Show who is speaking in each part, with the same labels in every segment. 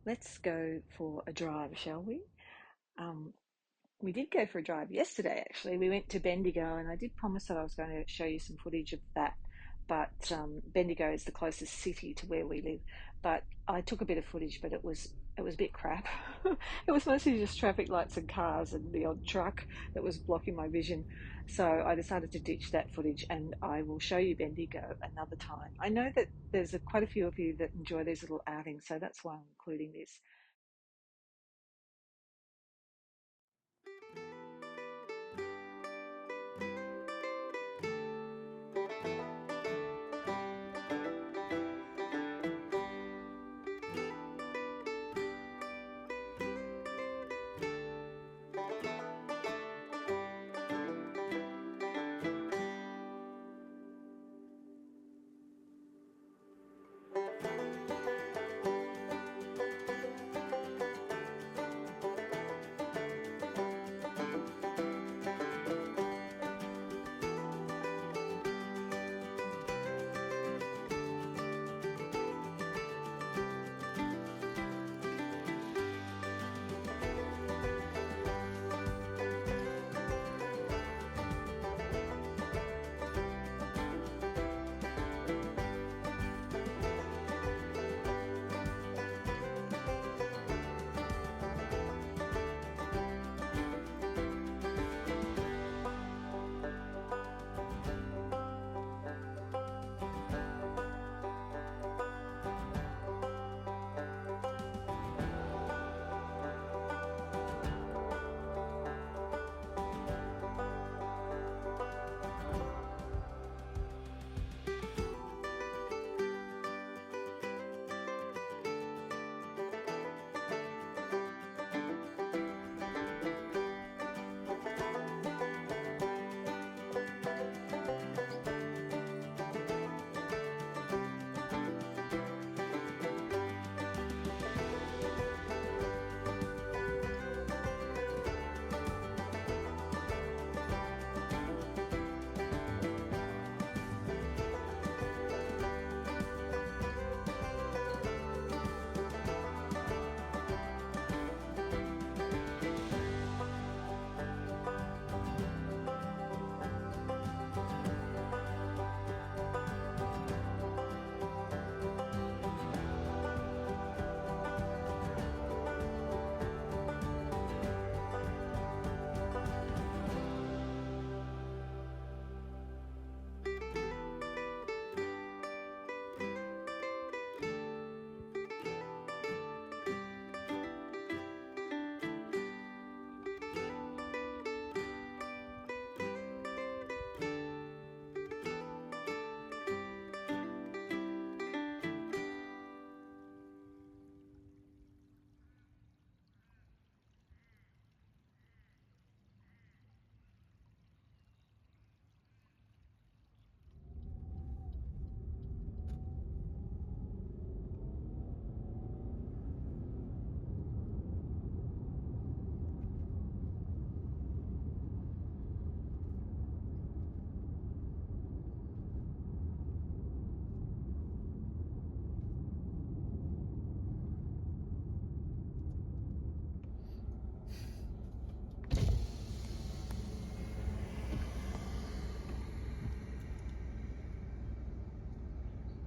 Speaker 1: Let's go for a drive, shall we? Um, we did go for a drive yesterday, actually. We went to Bendigo, and I did promise that I was going to show you some footage of that. But Bendigo is the closest city to where we live. But I took a bit of footage, but it was a bit crap. It was mostly just traffic lights and cars and the odd truck that was blocking my vision. So I decided to ditch that footage, and I will show you Bendigo another time. I know that there's quite a few of you that enjoy these little outings, so that's why I'm including this.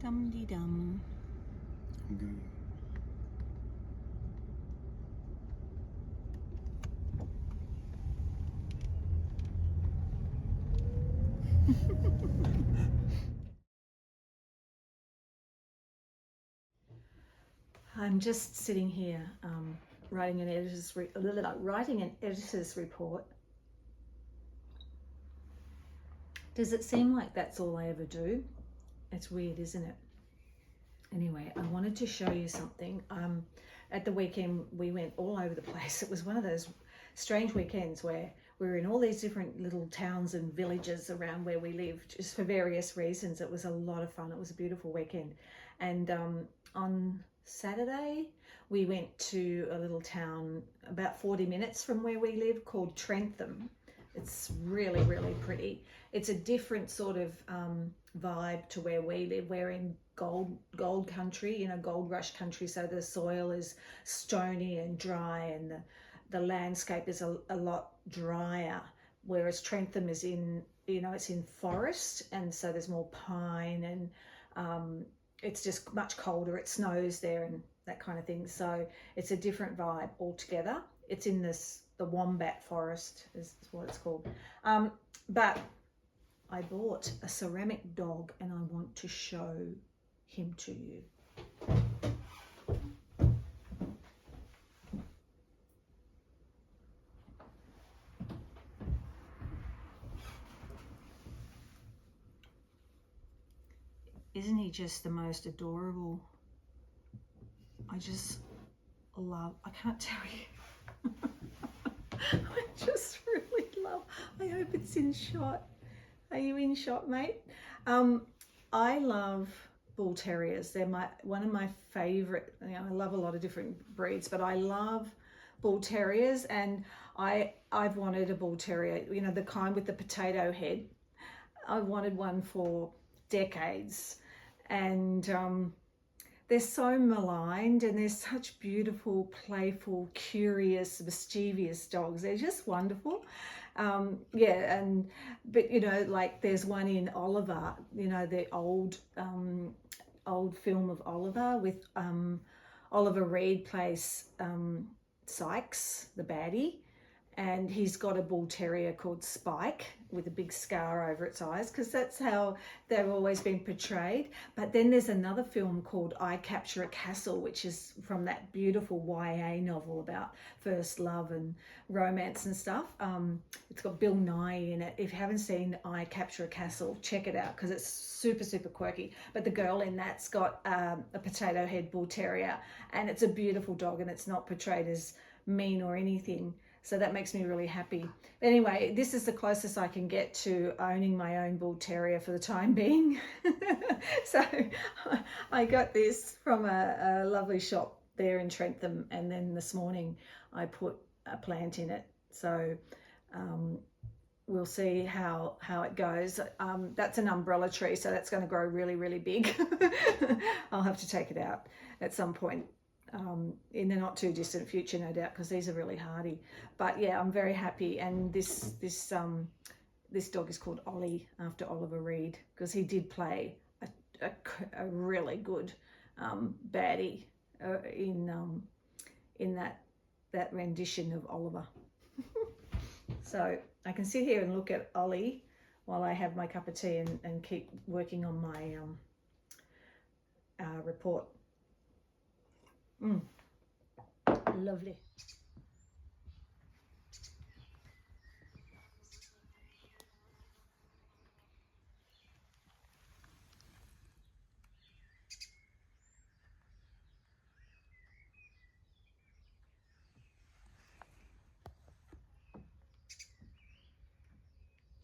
Speaker 1: Dum de dum.
Speaker 2: Good.
Speaker 1: I'm just sitting here writing writing an editor's report. Does it seem like that's all I ever do? It's weird, isn't it? Anyway, I wanted to show you something. At the weekend, we went all over the place. It was one of those strange weekends where we were in all these different little towns and villages around where we live, just for various reasons. It was a lot of fun. It was a beautiful weekend. And on Saturday, we went to a little town about 40 minutes from where we live called Trentham.
Speaker 2: It's really, really pretty. It's a different sort of vibe to where we live. We're in gold country, gold rush country. So the soil is stony and dry, and the landscape is a lot drier. Whereas Trentham is it's in forest, and so there's more pine, and it's just much colder. It snows there and that kind of thing. So it's a different vibe altogether. It's in the Wombat Forest is what it's called. But I bought a ceramic dog and I want to show him to you. Isn't he just the most adorable? I just I can't tell you. I just really love, I hope it's in shot. Are you in shot, mate? I love bull terriers. They're one of my favourite. I love a lot of different breeds, but I love bull terriers, and I've wanted a bull terrier. The kind with the potato head. I wanted one for decades, and they're so maligned, and they're such beautiful, playful, curious, mischievous dogs. They're just wonderful. But like there's one in Oliver, the old film of Oliver with Oliver Reed plays Sykes, the baddie, and he's got a bull terrier called Spike with a big scar over its eyes, because that's how they've always been portrayed. But then there's another film called I Capture a Castle, which is from that beautiful YA novel about first love and romance and stuff. It's got Bill Nighy in it. If you haven't seen I Capture a Castle, check it out, because it's super, super quirky. But the girl in that's got a potato head bull terrier, and it's a beautiful dog, and it's not portrayed as mean or anything. So that makes me really happy. Anyway, this is the closest I can get to owning my own bull terrier for the time being. So I got this from a lovely shop there in Trentham, and then this morning I put a plant in it. So we'll see how it goes. That's an umbrella tree, so that's going to grow really, really big. I'll have to take it out at some point. In the not too distant future, no doubt, because these are really hardy. But yeah, I'm very happy. And this dog is called Ollie, after Oliver Reed, because he did play a really good baddie in that rendition of Oliver. So I can sit here and look at Ollie while I have my cup of tea and keep working on my report. Lovely.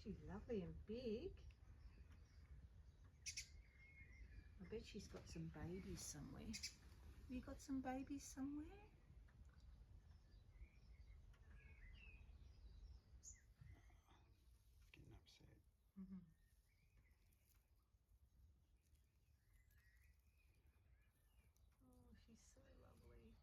Speaker 2: She's lovely and big. I bet she's got some babies somewhere. Have you got some babies somewhere?
Speaker 3: Getting upset.
Speaker 2: Mm-hmm. Oh, she's so lovely. I need to put some water out for her.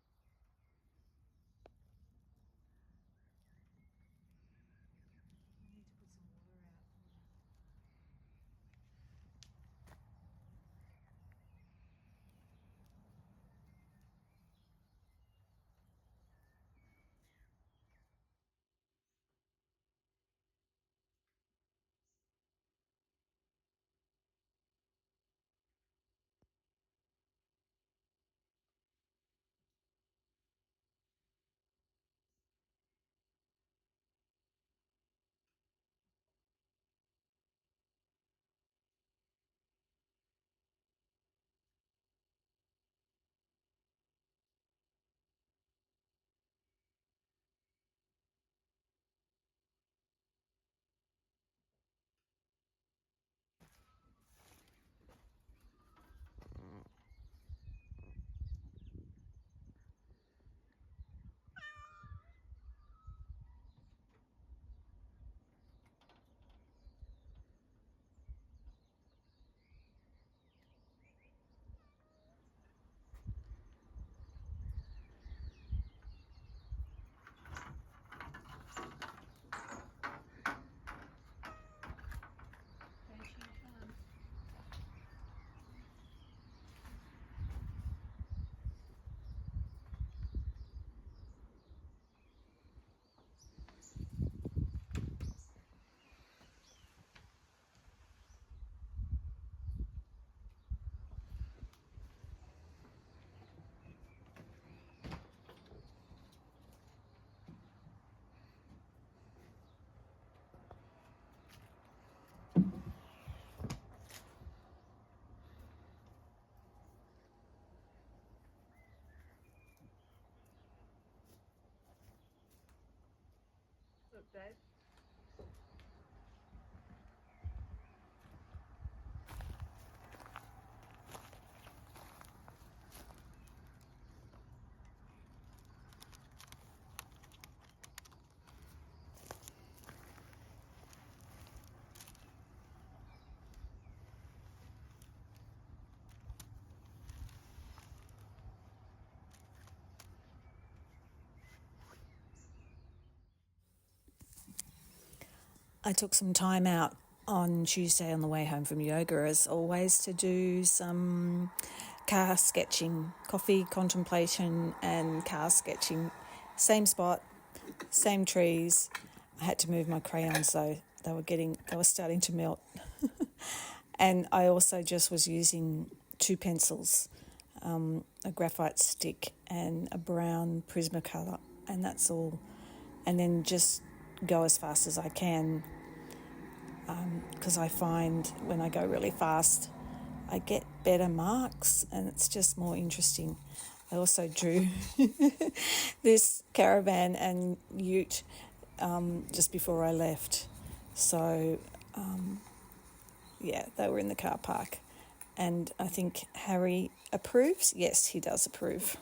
Speaker 2: I took some time out on Tuesday on the way home from yoga, as always, to do some car sketching, coffee contemplation and car sketching. Same spot, same trees. I had to move my crayons though. They were starting to melt. And I also just was using two pencils, a graphite stick and a brown Prismacolor, and that's all. And then just go as fast as I can, because I find when I go really fast, I get better marks and it's just more interesting. I also drew this caravan and ute just before I left. So, yeah, they were in the car park. And I think Harry approves. Yes, he does approve.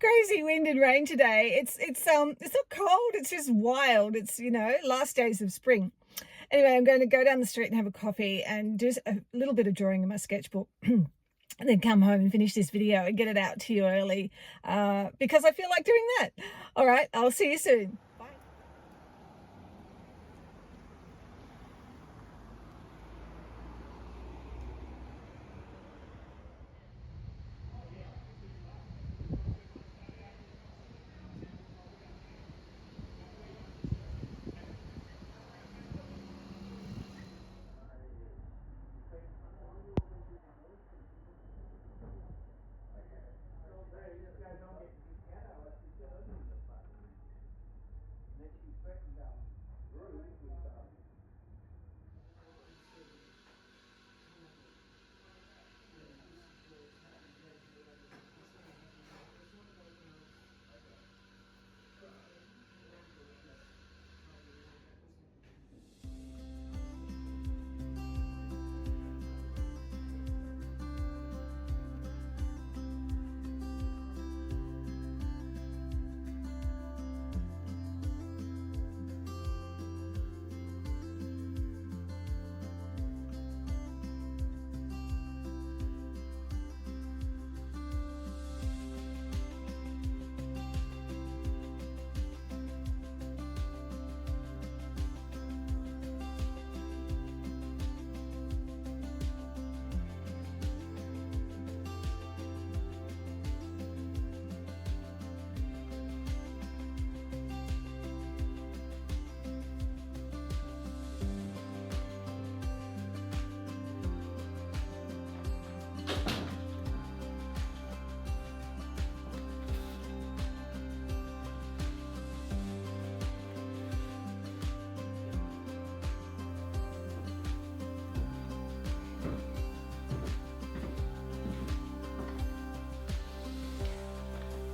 Speaker 3: Crazy wind and rain today. It's not cold, it's just wild. It's, last days of spring. Anyway, I'm going to go down the street and have a coffee and do a little bit of drawing in my sketchbook. And then come home and finish this video and get it out to you early, because I feel like doing that. All right, I'll see you soon. Bye.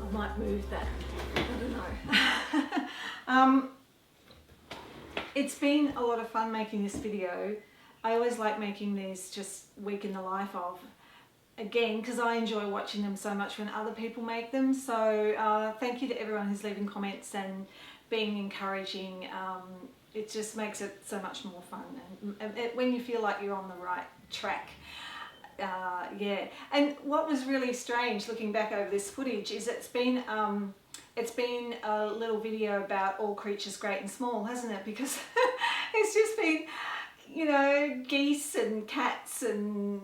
Speaker 2: I might move that. I don't know. It's been a lot of fun making this video. I always like making these just week in the life of, again, because I enjoy watching them so much when other people make them. So thank you to everyone who's leaving comments and being encouraging. It just makes it so much more fun, and when you feel like you're on the right track. Yeah, and what was really strange looking back over this footage is it's been a little video about all creatures great and small, hasn't it? Because it's just been, geese and cats and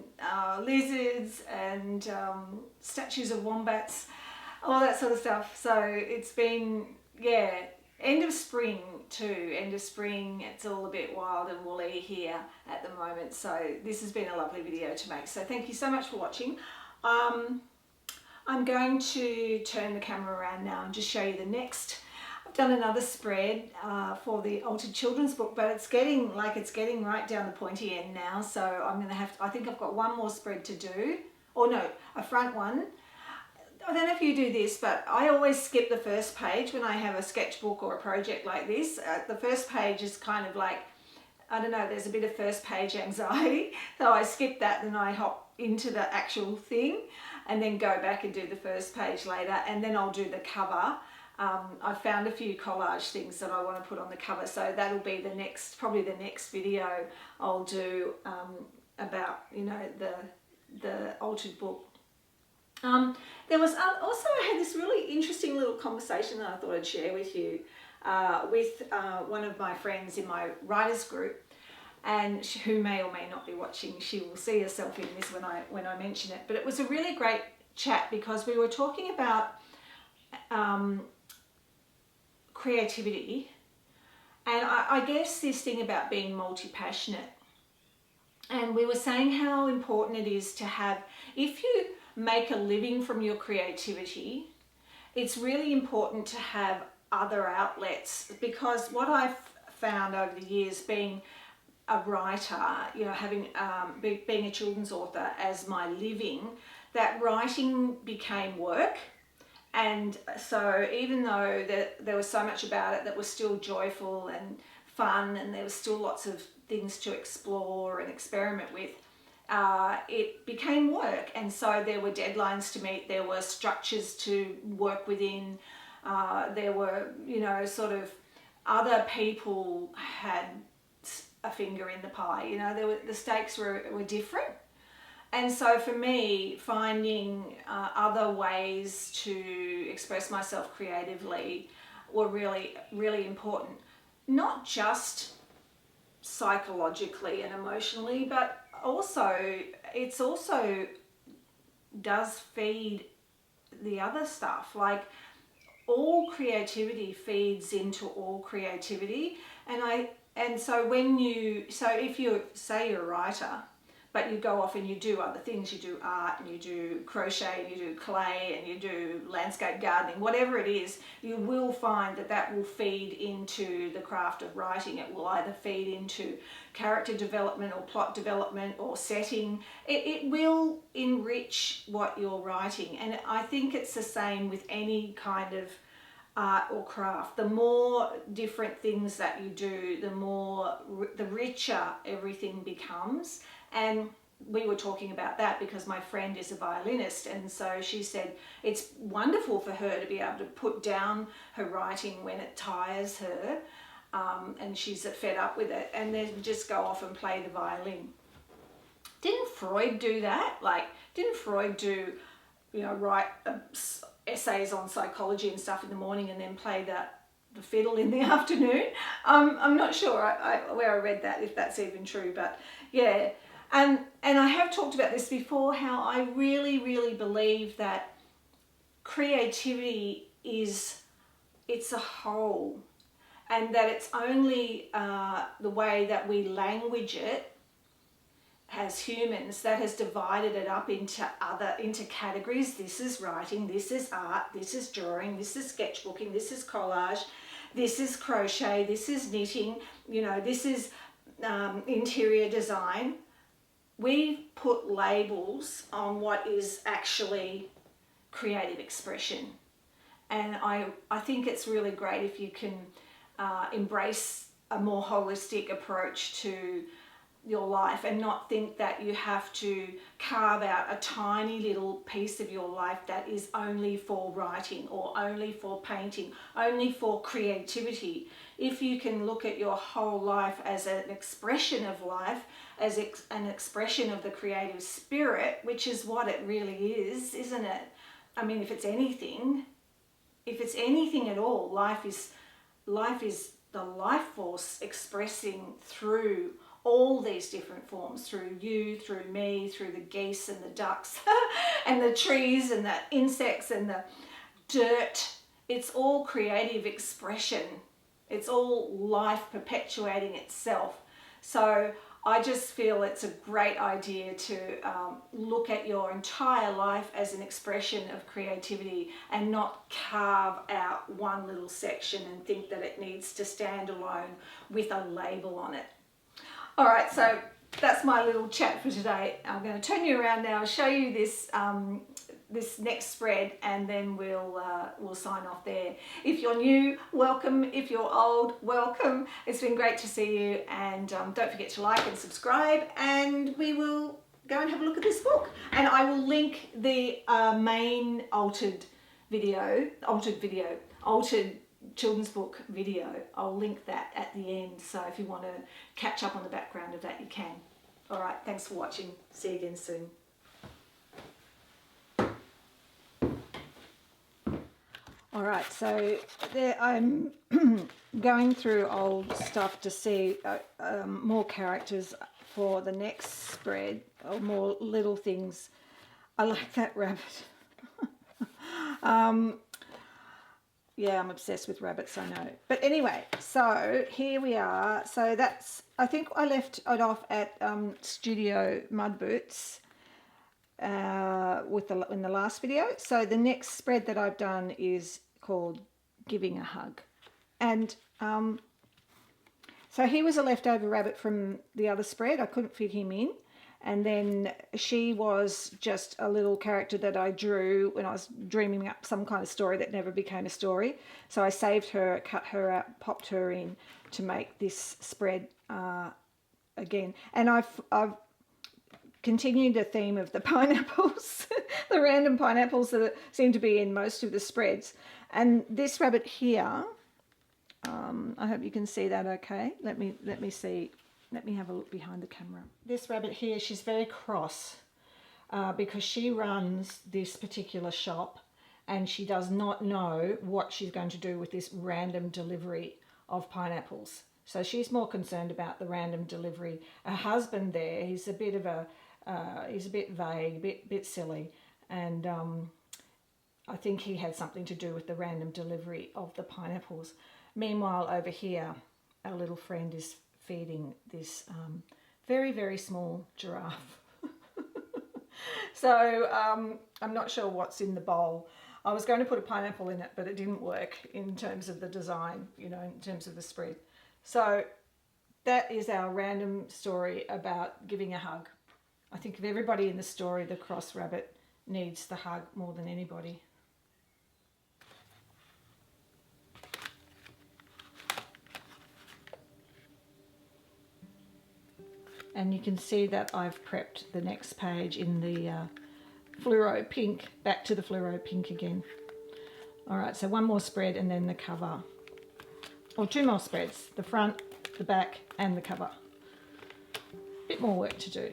Speaker 2: lizards and statues of wombats. all that sort of stuff. So it's been, yeah, end of spring too. End of spring. It's all a bit wild and woolly here at the moment. So this has been a lovely video to make. So thank you so much for watching. I'm going to turn the camera around now and just show you the next. I've done another spread for the Altered Children's book, but it's getting right down the pointy end now. So I'm going to I think I've got one more spread to do. Or no, a front one. I don't know if you do this, but I always skip the first page when I have a sketchbook or a project like this. The first page is kind of like, I don't know, there's a bit of first page anxiety. So I skip that, then I hop into the actual thing and then go back and do the first page later, and then I'll do the cover. I found a few collage things that I want to put on the cover, so that'll be the next, probably the next video I'll do about, you know, the altered book. There was also, I had this really interesting little conversation that I thought I'd share with you with one of my friends in my writers group, and who may or may not be watching. She will see herself in this when I mention it. But it was a really great chat because we were talking about creativity, and I guess this thing about being multi-passionate. And we were saying how important it is to have, if you make a living from your creativity, it's really important to have other outlets, because what I've found over the years being a writer, you know, having being a children's author as my living, that writing became work. And so even though there was so much about it that was still joyful and fun, and there was still lots of things to explore and experiment with, it became work. And so there were deadlines to meet, there were structures to work within, there were, you know, sort of other people had a finger in the pie, you know, the stakes were different. And so for me, finding other ways to express myself creatively were really, really important. Not just psychologically and emotionally, but also, it's also does feed the other stuff. Like, all creativity feeds into all creativity. And so if you say you're a writer, but you go off and you do other things, you do art and you do crochet and you do clay and you do landscape gardening, whatever it is, you will find that will feed into the craft of writing. It will either feed into character development or plot development or setting. It will enrich what you're writing. And I think it's the same with any kind of art or craft. The more different things that you do, the richer everything becomes. And we were talking about that because my friend is a violinist, and so she said it's wonderful for her to be able to put down her writing when it tires her, and she's fed up with it, and then just go off and play the violin. Didn't Freud do that? Like, didn't Freud do, you know, write essays on psychology and stuff in the morning and then play the fiddle in the afternoon? I'm not sure where I read that, if that's even true, but yeah. And I have talked about this before, how I really, really believe that creativity it's a whole, and that it's only the way that we language it as humans that has divided it up into categories. This is writing, this is art, this is drawing, this is sketchbooking, this is collage, this is crochet, this is knitting, you know, this is interior design. We put labels on what is actually creative expression. And I think it's really great if you can embrace a more holistic approach to your life and not think that you have to carve out a tiny little piece of your life that is only for writing or only for painting, only for creativity. If you can look at your whole life as an expression of life, as an expression of the creative spirit, which is what it really is, isn't it? I mean, if it's anything at all, life is the life force expressing through all these different forms, through you, through me, through the geese and the ducks and the trees and the insects and dirt. It's all creative expression. It's all life perpetuating itself. So I just feel it's a great idea to look at your entire life as an expression of creativity and not carve out one little section and think that it needs to stand alone with a label on it. All right, so that's my little chat for today. I'm going to turn you around now and show you this this next spread, and then we'll sign off there. If you're new, welcome. If you're old, welcome. It's been great to see you, and don't forget to like and subscribe, and we will go and have a look at this book. And I will link the main altered children's book video. I'll link that at the end, so if you want to catch up on the background of that, you can. All right, thanks for watching. See you again soon. All right, so there I'm going through old stuff to see more characters for the next spread, or more little things. I like that rabbit. Yeah, I'm obsessed with rabbits, I know. But anyway, so here we are. So that's, I think I left it off at Studio Mud Boots in the last video. So the next spread that I've done is called Giving a Hug. And so he was a leftover rabbit from the other spread. I couldn't fit him in. And then she was just a little character that I drew when I was dreaming up some kind of story that never became a story. So I saved her, cut her out, popped her in to make this spread again. And I've continued the theme of the pineapples, the random pineapples that seem to be in most of the spreads. And this rabbit here, I hope you can see that okay. Let me see. Let me have a look behind the camera. This rabbit here, she's very cross because she runs this particular shop and she does not know what she's going to do with this random delivery of pineapples. So she's more concerned about the random delivery. Her husband there, he's a bit of a, he's a bit vague, a bit silly, and I think he had something to do with the random delivery of the pineapples. Meanwhile, over here, our little friend is feeding this very, very small giraffe. So I'm not sure what's in the bowl. I was going to put a pineapple in it, but it didn't work in terms of the design, you know, in terms of the spread. So that is our random story about giving a hug. I think of everybody in the story, the cross rabbit needs the hug more than anybody. And you can see that I've prepped the next page in the fluoro pink, back to the fluoro pink again. All right, so one more spread and then the cover. Or two more spreads, the front, the back and the cover. Bit more work to do.